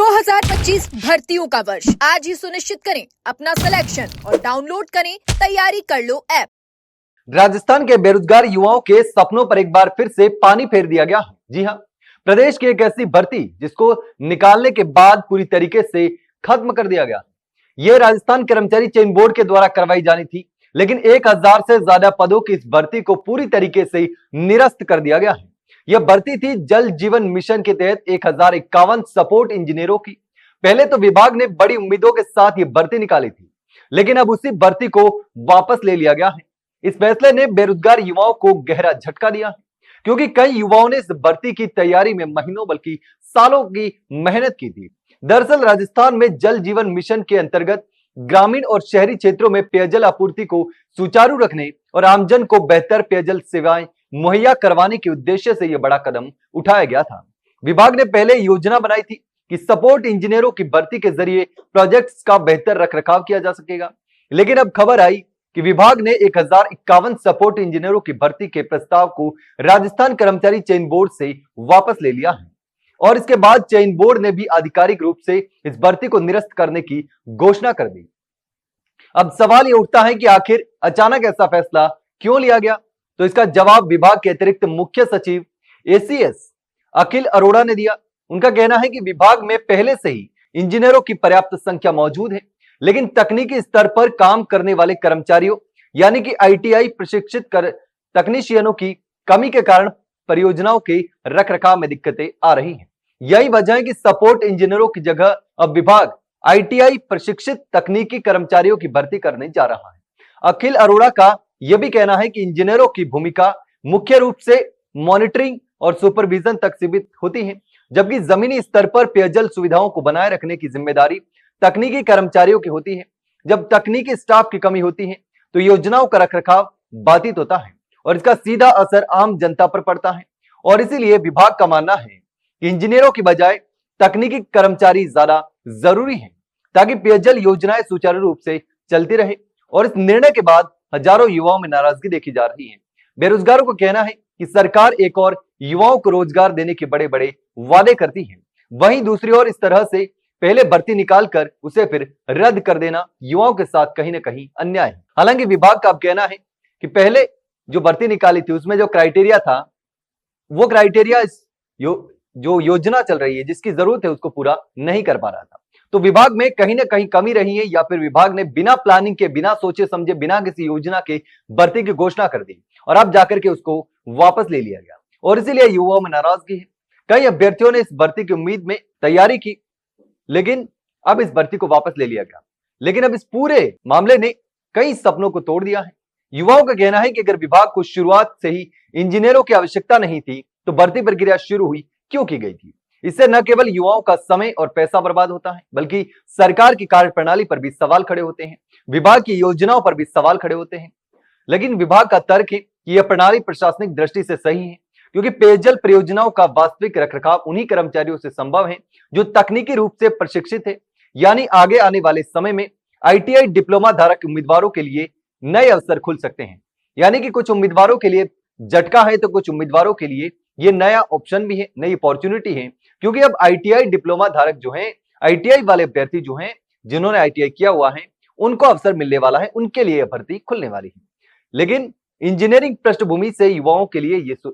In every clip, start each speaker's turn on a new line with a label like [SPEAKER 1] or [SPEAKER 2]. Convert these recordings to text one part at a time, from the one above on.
[SPEAKER 1] 2025 भर्तियों का वर्ष आज ही सुनिश्चित करें अपना सिलेक्शन और डाउनलोड करें तैयारी कर लो ऐप।
[SPEAKER 2] राजस्थान के बेरोजगार युवाओं के सपनों पर एक बार फिर से पानी फेर दिया गया। जी हां, प्रदेश की एक ऐसी भर्ती जिसको निकालने के बाद पूरी तरीके से खत्म कर दिया गया। यह राजस्थान कर्मचारी चयन बोर्ड के द्वारा करवाई जानी थी, लेकिन 1000 से ज्यादा पदों की इस भर्ती को पूरी तरीके से निरस्त कर दिया गया है। यह भर्ती थी जल जीवन मिशन के तहत 1051 सपोर्ट इंजीनियरों की। पहले तो विभाग ने बड़ी उम्मीदों के साथ यह भर्ती निकाली थी, लेकिन अब उसी भर्ती को वापस ले लिया गया है। इस फैसले ने बेरोजगार युवाओं को गहरा झटका दिया है, क्योंकि कई युवाओं ने इस भर्ती की तैयारी में महीनों बल्कि सालों की मेहनत की थी। दरअसल राजस्थान में जल जीवन मिशन के अंतर्गत ग्रामीण और शहरी क्षेत्रों में पेयजल आपूर्ति को सुचारू रखने और आमजन को बेहतर पेयजल सेवाएं मुहैया करवाने के उद्देश्य से यह बड़ा कदम उठाया गया था। विभाग ने पहले योजना बनाई थी कि सपोर्ट इंजीनियरों की भर्ती के जरिए प्रोजेक्ट्स का बेहतर रखरखाव किया जा सकेगा, लेकिन अब खबर आई कि विभाग ने 1051 सपोर्ट इंजीनियरों की भर्ती के प्रस्ताव को राजस्थान कर्मचारी चयन बोर्ड से वापस ले लिया है और इसके बाद चयन बोर्ड ने भी आधिकारिक रूप से इस भर्ती को निरस्त करने की घोषणा कर दी। अब सवाल यह उठता है कि आखिर अचानक ऐसा फैसला क्यों लिया गया? तो इसका जवाब विभाग के अतिरिक्त मुख्य सचिव एसीएस अखिल अरोड़ा ने दिया। उनका कहना है कि विभाग में पहले से ही इंजीनियरों की पर्याप्त संख्या मौजूद है, लेकिन तकनीकी स्तर पर काम करने वाले कर्मचारियों यानी कि आईटीआई प्रशिक्षित तकनीशियनों की कमी के कारण परियोजनाओं के रखरखाव में दिक्कतें आ रही हैं। यही वजह है कि सपोर्ट इंजीनियरों की जगह अब विभाग आईटीआई प्रशिक्षित तकनीकी कर्मचारियों की भर्ती करने जा रहा है। अखिल अरोड़ा का यह भी कहना है कि इंजीनियरों की भूमिका मुख्य रूप से मॉनिटरिंग और सुपरविजन तक सीमित होती है, जबकि जमीनी स्तर पर पेयजल सुविधाओं को बनाए रखने की जिम्मेदारी तकनीकी कर्मचारियों की होती है। जब तकनीकी स्टाफ की कमी होती है तो योजनाओं का रखरखाव बाधित होता है और इसका सीधा असर आम जनता पर पड़ता है। और इसीलिए विभाग का मानना है कि इंजीनियरों की बजाय तकनीकी कर्मचारी ज्यादा जरूरी हैं, ताकि पेयजल योजनाएं सुचारू रूप से चलती रहे। और इस निर्णय के बाद हजारों युवाओं में नाराजगी देखी जा रही है। बेरोजगारों का कहना है कि सरकार एक और युवाओं को रोजगार देने के बड़े बड़े वादे करती है, वहीं दूसरी ओर इस तरह से पहले भर्ती निकालकर उसे फिर रद्द कर देना युवाओं के साथ कहीं ना कहीं अन्याय है। हालांकि विभाग का अब कहना है कि पहले जो भर्ती निकाली थी उसमें जो क्राइटेरिया था वो क्राइटेरिया जो योजना चल रही है जिसकी जरूरत है उसको पूरा नहीं कर पा रहा था। तो विभाग में कहीं ना कहीं कमी रही है, या फिर विभाग ने बिना प्लानिंग के, बिना सोचे समझे, बिना किसी योजना के भर्ती की घोषणा कर दी और अब जाकर के उसको वापस ले लिया गया और इसीलिए युवाओं में नाराजगी है। कई अभ्यर्थियों ने इस भर्ती की उम्मीद में तैयारी की, लेकिन अब इस भर्ती को वापस ले लिया गया। लेकिन अब इस पूरे मामले ने कई सपनों को तोड़ दिया है। युवाओं का कहना है कि अगर विभाग को शुरुआत से ही इंजीनियरों की आवश्यकता नहीं थी तो भर्ती प्रक्रिया शुरू हुई क्यों की गई थी? इससे न केवल युवाओं का समय और पैसा बर्बाद होता है, बल्कि सरकार की कार्यप्रणाली पर भी सवाल खड़े होते हैं, विभाग की योजनाओं पर भी सवाल खड़े होते हैं। लेकिन विभाग का तर्क है कि यह प्रणाली प्रशासनिक दृष्टि से सही है, क्योंकि पेयजल परियोजनाओं का वास्तविक रखरखाव उन्हीं कर्मचारियों से संभव है जो तकनीकी रूप से प्रशिक्षित है। यानी आगे आने वाले समय में आईटीआई डिप्लोमा धारक उम्मीदवारों के लिए नए अवसर खुल सकते हैं। यानी कि कुछ उम्मीदवारों के लिए झटका है तो कुछ उम्मीदवारों के लिए ये नया ऑप्शन भी है, नई अपॉर्चुनिटी है, क्योंकि अब आईटीआई डिप्लोमा धारक जो हैं, आईटीआई वाले अभ्यर्थी जो हैं, जिन्होंने आईटीआई किया हुआ है, उनको अवसर मिलने वाला है, उनके लिए भर्ती खुलने वाली है। लेकिन इंजीनियरिंग पृष्ठभूमि से युवाओं के लिए यह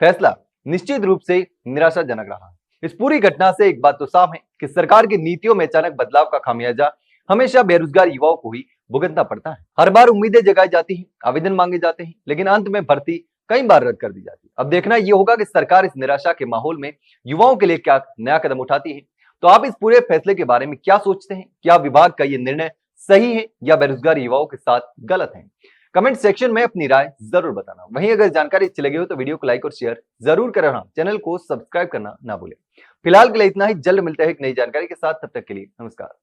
[SPEAKER 2] फैसला निश्चित रूप से निराशाजनक रहा। इस पूरी घटना से एक बात तो साफ है कि सरकार की नीतियों में अचानक बदलाव का खामियाजा हमेशा बेरोजगार युवाओं को ही भुगतना पड़ता है। हर बार उम्मीदें जगाई जाती हैं, आवेदन मांगे जाते हैं, लेकिन अंत में भर्ती कई बार रद्द कर दी जाती है। अब देखना यह होगा कि सरकार इस निराशा के माहौल में युवाओं के लिए क्या नया कदम उठाती है। तो आप इस पूरे फैसले के बारे में क्या सोचते हैं? क्या विभाग का यह निर्णय सही है या बेरोजगार युवाओं के साथ गलत है? कमेंट सेक्शन में अपनी राय जरूर बताना। वहीं अगर जानकारी अच्छी लगी हो तो वीडियो को लाइक और शेयर जरूर करना, चैनल को सब्सक्राइब करना ना भूलें। फिलहाल के लिए इतना ही, जल्द मिलते हैं एक नई जानकारी के साथ, तब तक के लिए नमस्कार।